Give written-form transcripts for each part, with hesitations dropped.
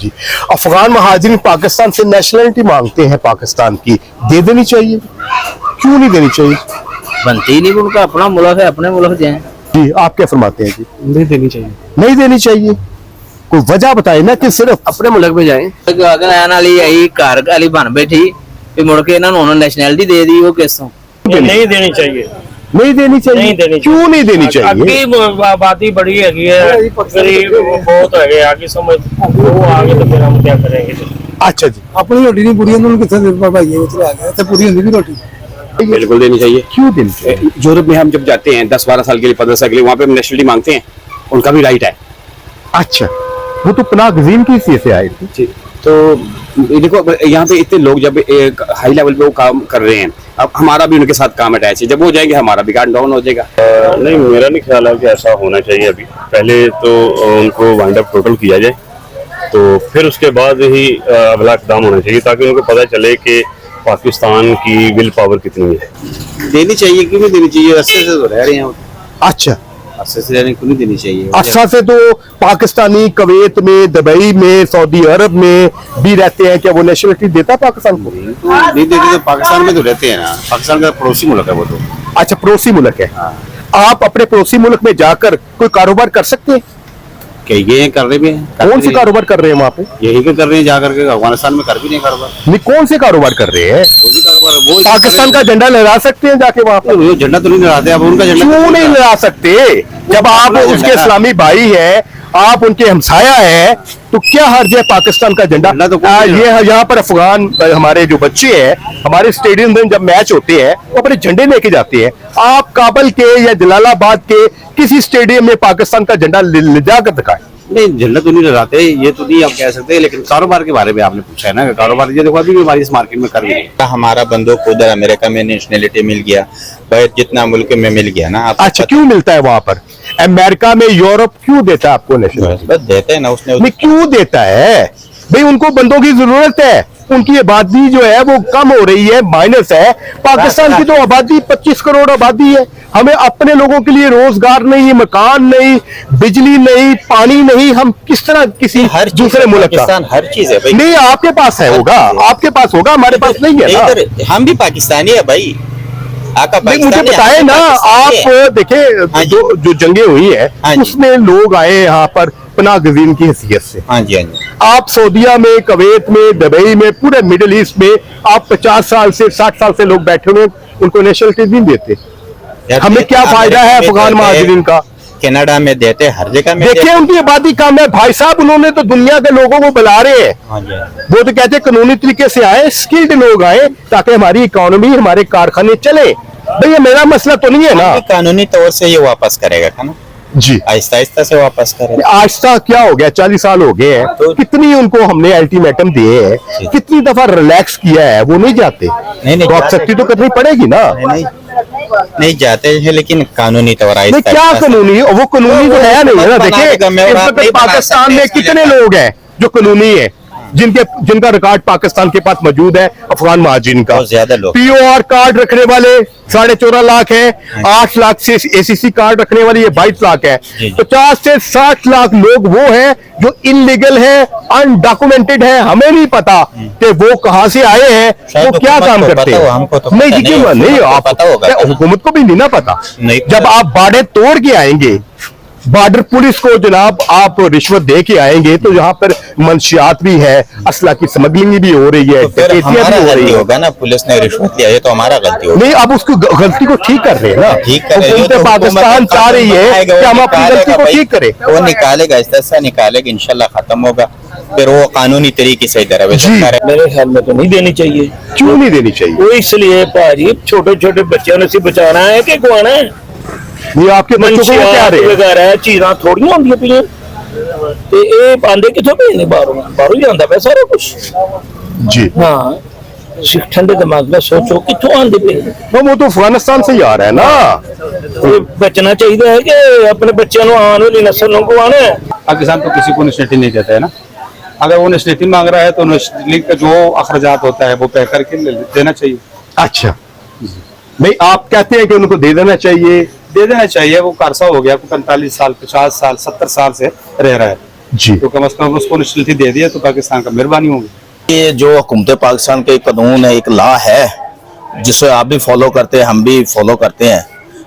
जी, Afghan Muhajir Pakistan से nationality मांगते हैं पाकिस्तान की, दे देनी चाहिए? क्यों नहीं देनी चाहिए? बनती ही नहीं, उनका अपना मुल्क है, अपने मुल्क जाए। जी, आप क्या फरमाते हैं जी? नहीं देनी चाहिए। नहीं देनी चाहिए, कोई वजह बताए ना कि सिर्फ अपने मुल्क पे जाए। अगर आने वाली आई घर वाली बन बैठी फिर मुड़ के इन्होंने नेशनलिटी दे दी, वो किसों? नहीं देनी चाहिए। नहीं देनी चाहिए, नहीं देनी क्यों नहीं देनी चाहिए? आगे आबादी बड़ी है, गरीब बहुत है, आगे समझ वो आगे तो फिर हम क्या करेंगे। अच्छा जी, अपनी रोटी नहीं पूरी उन्होंने कितने भाई आ गया तो पूरी होती भी रोटी बिल्कुल देनी चाहिए। क्यों देनी चाहिए? यूरोप में हम जब जाते हैं 10-12 साल के लिए, 15 साल के लिए, वहाँ पे हम नेशनलिटी मांगते हैं, उनका भी राइट है। अच्छा, वो तो पनाह गजीन की हैसियत से आए थे। तो देखो यहाँ पे इतने लोग जब एक हाई लेवल पे वो काम कर रहे हैं, अब हमारा भी उनके साथ काम अटैच है, जब वो जाएंगे हमारा भी काम डाउन हो जाएगा। नहीं, मेरा नहीं ख्याल है कि ऐसा होना चाहिए। अभी पहले तो उनको वाइंड अप टोटल किया जाए, तो फिर उसके बाद ही अगला इक़दाम होना चाहिए, ताकि उनको पता चले कि पाकिस्तान की विल पावर कितनी है। देनी चाहिए, क्यों नहीं देनी चाहिए? अच्छे से तो रह रहे हैं। अच्छा, अच्छे से रहने क्यों नहीं देनी चाहिए? अच्छा से तो पाकिस्तानी कुवैत में, दुबई में, सऊदी अरब में भी रहते हैं, क्या वो नेशनलिटी देता पाकिस्तान को? नहीं देते तो पाकिस्तान में तो रहते हैं ना, पाकिस्तान का पड़ोसी मुल्क है वो तो। अच्छा, पड़ोसी मुल्क है। आप अपने पड़ोसी मुल्क में जाकर कोई कारोबार कर सकते हैं? ये कर रहे भी हैं। कौन से कारोबार कर रहे हैं वहाँ पे? यही कर रहे हैं, जाकर के अफगानिस्तान में कर भी नहीं कारोबार। नहीं, कौन से कारोबार कर रहे हैं? वो भी कारोबार वो पाकिस्तान का झंडा लहरा सकते हैं जाके वहाँ पे? वो झंडा तो नहीं लहराते, अब उनका झंडा क्यों नहीं लहरा सकते? जब आप उसके इस्लामी भाई हैं, आप उनके हमसाया हैं, तो क्या हर्ज है पाकिस्तान का झंडा? झंडा तो ये यहाँ पर अफगान हमारे जो बच्चे हैं, हमारे स्टेडियम में जब मैच होते हैं, वो अपने झंडे लेके जाते हैं। आप काबुल के या जलालाबाद के किसी स्टेडियम में पाकिस्तान का झंडा ले जाकर दिखाएं। नहीं, झंडा तो नहीं लहराते, ये तो नहीं आप कह सकते, लेकिन कारोबार के बारे में आपने पूछा है ना, कारोबार ये देखो अभी भी हमारी इस मार्केट में कर रही है। हमारा बंदूक उधर अमेरिका में नेशनलिटी मिल गया, भाई जितना मुल्क में मिल गया ना। अच्छा, क्यों मिलता है वहां पर? अमेरिका में, यूरोप क्यों देता है आपको नेशनलिटी? बस देते हैं ना उसने। नहीं, क्यों देता है भाई? उनको बंदों की जरूरत है, उनकी आबादी जो है वो कम हो रही है, माइनस है। पाकिस्तान की तो आबादी 25 करोड़ आबादी है, हमें अपने लोगों के लिए रोजगार नहीं, मकान नहीं, बिजली नहीं, पानी नहीं, हम किस तरह किसी दूसरे मुल्क का? हर चीज है भाई। नहीं, आपके पास है, होगा, आपके पास होगा, हमारे पास नहीं है ना। हम भी पाकिस्तानी है भाई, नहीं, मुझे बताए ना आप। देखे जो जंगे हुई है उसमें लोग आए यहाँ पर पनाह गजीन की हैसियत से। हाँ जी, हाँ जी। आप सऊदीया में, कुवैत में, दुबई में, पूरे मिडिल ईस्ट में आप 50 साल से 60 साल से लोग बैठे हुए, उनको नेशनलिटी नहीं देते। हमें क्या फायदा है अफगान महाजिरीन का? कनाडा में देते, हर जगह में देखिए उनकी आबादी कम है भाई साहब, उन्होंने तो दुनिया के लोगों को बुला रहे हैं। हाँ जी। वो तो कहते हैं कानूनी तरीके से आए, स्किल्ड लोग आए, ताकि हमारी इकोनॉमी, हमारे कारखाने चले। भैया मेरा मसला तो नहीं है ना। कानूनी तौर से ये वापस करेगा ना जी, आहिस्ता आहिस्ता से वापस करेगा। आहिस्ता क्या हो गया, 40 साल हो गए हैं, तो कितनी उनको हमने अल्टीमेटम दिए हैं, कितनी दफा रिलैक्स किया है, वो नहीं जाते। नहीं तो आप सख्ती तो करनी पड़ेगी ना। नहीं जाते हैं, लेकिन कानूनी तौर नहीं, क्या कानूनी? वो कानूनी तो है नहीं है ना। देखिए पाकिस्तान में कितने लोग हैं जो कानूनी है, जिनका रिकॉर्ड पाकिस्तान के पास मौजूद है, अफगान महाजिन का। ज्यादा लोग POR कार्ड रखने वाले 14.5 लाख है, 8 लाख से ACC कार्ड रखने वाले ये 22 लाख है। 50 से 60 लाख लोग वो हैं जो इनलीगल है, अनडॉक्यूमेंटेड है, हमें नहीं पता कि वो कहां से आए हैं, वो क्या काम करते हैं। नहीं, आप पता होगा, हुकूमत को भी नहीं ना पता। जब आप बाड़े तोड़ के आएंगे, बॉर्डर पुलिस को जनाब आप रिश्वत दे के आएंगे, तो यहाँ पर मंशियात भी है, असला की स्मगलिंग भी हो रही है, गलती होगा ना, पुलिस ने रिश्वत लिया, ये तो हमारा गलती होगा। नहीं, आप उसको गलती को ठीक कर रहे हैं ना। ठीक कर रहे हैं, पाकिस्तान चाह रही है कि हम अपनी गलती को ठीक करें। वो निकालेगा, ऐसा निकालेगा, इंशाल्लाह खत्म होगा, फिर वो कानूनी तरीके से इधर। मेरे ख्याल में तो नहीं देनी चाहिए। क्यों नहीं देनी चाहिए? वो इसलिए भाजी छोटे छोटे बच्चों ने बचाना है कि गुआना है। ये आपके बच्चों को क्या रहे चीज़ां थोड़ियां होंदियां पियां ते ये आंदे किथों भेजने, बाहरों ही आंदा पे सारा कुछ जी। हाँ, ठंडे दिमाग में सोचो किथों आंदे पे। वो तो अफगानिस्तान से ही आ रहा है ना। तो बचना चाहिए है कि अपने बच्चों को आने वाली नस्ल को आना है। पाकिस्तान तो किसी को नेशनलिटी नहीं देता है ना। अगर वो नेशनलिटी मांग रहा है तो नेशनलिटी का जो अखराजात होता है वो तय करके देना चाहिए। अच्छा, नहीं आप कहते हैं कि उनको दे देना चाहिए? दे देना चाहिए, वो अरसा हो गया, 45 साल, 50 साल, 70 साल से रह रहा है, जी। तो कम से कम उसको नेशनलिटी दे दिया तो पाकिस्तान का मेहरबानी होगी। ये जो हुकूमत पाकिस्तान के कानून है, एक लॉ है जिसे आप भी फॉलो करते हैं, हम भी फॉलो करते हैं।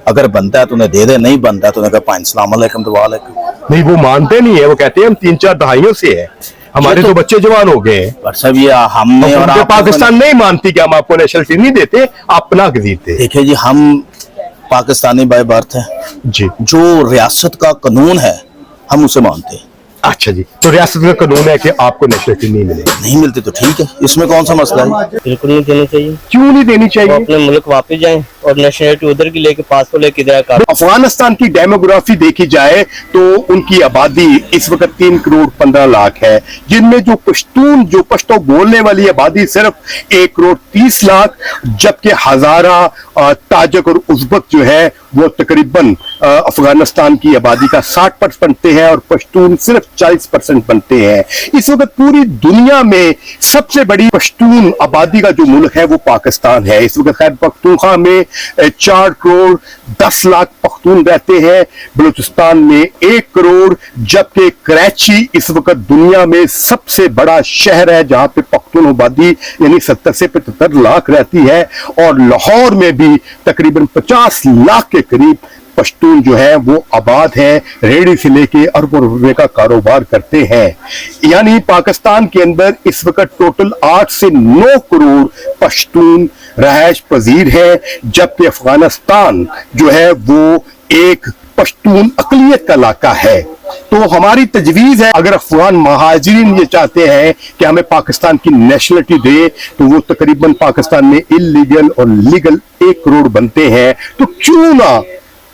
अगर बनता है तो उन्हें दे दे, नहीं बनता है तो उन्हें कहा पाइन सलाम अलैकुम तो वालेकुम। नहीं, वो मानते नहीं है, वो कहते हैं हम 3-4 दहाइयों से है, हमारे तो बच्चे जवान हो गए हैं। पर सब ये हमने और आप पाकिस्तान नहीं मानती कि हम आपको नेशनलिटी नहीं देते, आप पनाह देते। देखिए जी, हम पाकिस्तानी बाय बर्थ है जी। जो रियासत का कानून है हम उसे मानते हैं। अच्छा जी, तो रियासत का कानून है कि आपको नेशनलिटी नहीं मिलेगी। नहीं मिलती तो ठीक है, इसमें कौन सा मसला है? बिल्कुल नहीं देनी चाहिए। क्यों नहीं देनी वो चाहिए? अपने मुल्क वापस जाएं और नेशनलिटी उधर की लेके पासपोर्ट लेके इधर कर। अफगानिस्तान की डेमोग्राफी देखी जाए तो उनकी आबादी इस वक्त 3 करोड़ 15 लाख है, जिनमें जो पश्तो बोलने वाली आबादी सिर्फ 1 करोड़ 30 लाख, जबकि हजारा, ताजक और उज़्बक जो है वो तकरीबन अफगानिस्तान की आबादी का 60% बनते हैं और पश्तून सिर्फ 40% बनते हैं। इस वक्त पूरी दुनिया में सबसे बड़ी पश्तून आबादी का जो मुल्क है वो पाकिस्तान है। इस वक्त खैर पख्तूनख्वा में 4 करोड़ 10 लाख पख्तून रहते हैं, बलूचिस्तान में 1 करोड़, जबकि कराची इस वक्त दुनिया में सबसे बड़ा शहर है जहां पे पख्तून आबादी यानी 70 से 75 लाख रहती है, और लाहौर में भी तकरीबन 50 लाख के करीब पश्तून जो है वो आबाद है, रेडी से लेके अरबों रुपए का कारोबार करते हैं। यानी पाकिस्तान के अंदर इस वक्त टोटल 8 से 9 करोड़ पश्तून रहायश पजीर है, जबकि अफगानिस्तान जो है वो एक पश्तून अकलियत का इलाका है। तो हमारी तजवीज है, अगर अफगान महाजिरीन ये चाहते हैं कि हमें पाकिस्तान की नेशनलिटी दे, तो वो तकरीबन पाकिस्तान में इलीगल और लीगल 1 करोड़ बनते हैं। तो क्यों ना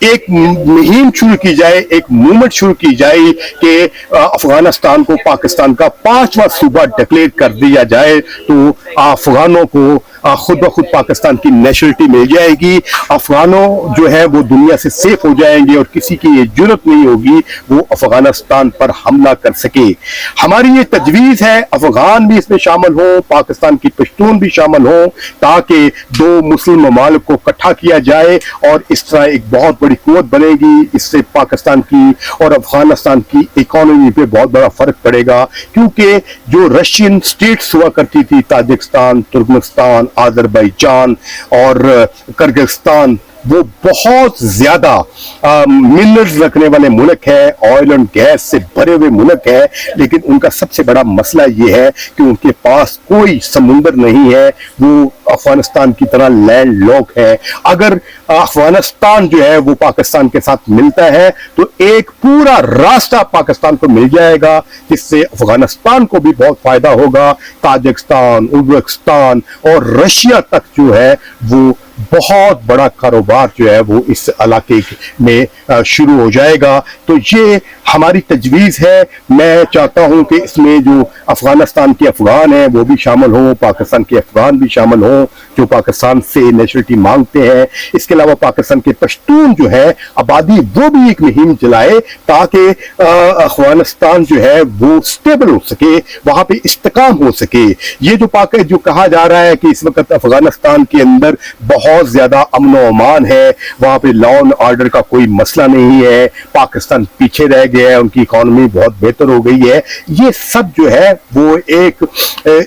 एक मुहिम शुरू की जाए, एक मूवमेंट शुरू की जाए कि अफगानिस्तान को पाकिस्तान का 5वां सूबा डिक्लेयर कर दिया जाए, तो अफगानों को खुद ब खुद पाकिस्तान की नेशनलिटी मिल जाएगी। अफगानों जो है वो दुनिया से सेफ हो जाएंगे और किसी की ये जरूरत नहीं होगी वो अफगानिस्तान पर हमला कर सके। हमारी ये तजवीज है अफगान भी इसमें शामिल हो, पाकिस्तान की पश्तून भी शामिल हो, ताकि 2 मुस्लिम ममालिक को इकट्ठा किया जाए और इस तरह एक बहुत बड़ी कुव्वत बनेगी। इससे पाकिस्तान की और अफगानिस्तान की इकोनॉमी पे बहुत बड़ा फर्क पड़ेगा, क्योंकि जो रशियन स्टेट्स हुआ करती थी, ताजिकिस्तान, तुर्कमेनिस्तान, आज़रबाईजान और किर्गिस्तान, वो बहुत ज्यादा मिनरल्स रखने वाले मुल्क है, ऑयल एंड गैस से भरे हुए मुल्क है, लेकिन उनका सबसे बड़ा मसला ये है कि उनके पास कोई समुंदर नहीं है, वो अफगानिस्तान की तरह लैंड लॉक है। अगर अफगानिस्तान जो है वो पाकिस्तान के साथ मिलता है तो एक पूरा रास्ता पाकिस्तान को मिल जाएगा, जिससे अफगानिस्तान को भी बहुत फायदा होगा। ताजिकिस्तान, उज़्बेकिस्तान और रशिया तक जो है वो बहुत बड़ा कारोबार जो है वो इस इलाके में शुरू हो जाएगा। तो ये हमारी तजवीज़ है। मैं चाहता हूं कि इसमें जो अफगानिस्तान के अफगान हैं वो भी शामिल हों, पाकिस्तान के अफगान भी शामिल हों जो पाकिस्तान से नेशनलिटी मांगते हैं। इसके अलावा पाकिस्तान के पश्तून जो है आबादी, वो भी एक मुहिम चलाए ताकि अफगानिस्तान जो है वो स्टेबल हो सके, वहां पे इस्तेकाम हो सके। ये जो कहा जा रहा है कि इस वक्त अफगानिस्तान के अंदर बहुत ज्यादा अमन व अमान है, वहां पे लॉ एंड ऑर्डर का कोई मसला नहीं है, पाकिस्तान पीछे रह गया है, उनकी इकोनॉमी बहुत बेहतर हो गई है, ये सब जो है वो एक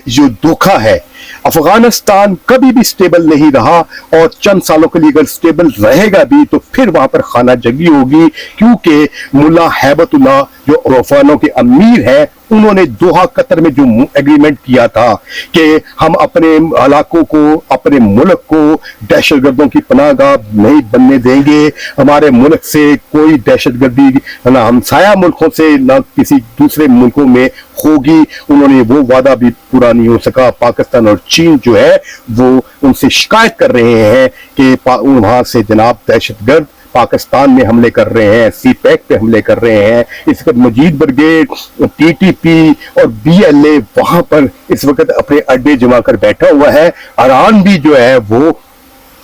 जो धोखा है। अफगानिस्तान कभी भी स्टेबल नहीं रहा और चंद सालों के लिए अगर स्टेबल रहेगा भी तो फिर वहां पर खाना जंगी होगी, क्योंकि मुल्ला हैबतुल्लाह जो अफगानों के अमीर हैं, उन्होंने दोहा कतर में जो एग्रीमेंट किया था कि हम अपने इलाकों को, अपने मुल्क को दहशतगर्दों की पनाहगाह नहीं बनने देंगे, हमारे मुल्क से कोई दहशतगर्दी ना हमसाया मुल्कों से ना किसी दूसरे मुल्कों में होगी। उन्होंने वो वादा भी पूरा नहीं हो सका। पाकिस्तान और चीन जो है वो उनसे शिकायत कर रहे हैं कि वहां से जनाब दहशतगर्द पाकिस्तान में हमले कर रहे हैं, सी-पैक पे हमले कर रहे हैं। इस वक्त मजीद ब्रिगेड, टीटीपी और बीएलए वहां पर इस वक्त अपने अड्डे जमा कर बैठा हुआ है। ईरान भी जो है वो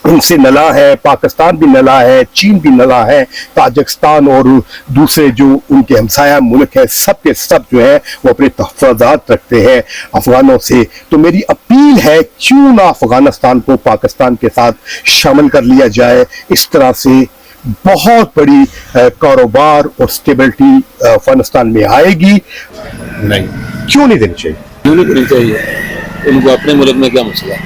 उनसे नला है, पाकिस्तान भी नला है, चीन भी नला है, ताजिकिस्तान और दूसरे जो उनके हमसाया मुल्क है, सब के सब जो है वो अपने तहफ़्फ़ुज़ात रखते हैं अफगानों से। तो मेरी अपील है क्यों ना अफगानिस्तान को पाकिस्तान के साथ शामिल कर लिया जाए। इस तरह से बहुत बड़ी कारोबार और स्टेबिलिटी अफगानिस्तान में आएगी। नहीं, क्यों नहीं देनी चाहिए? क्यों नहीं करनी चाहिए? उनको अपने मुल्क में क्या मसला है?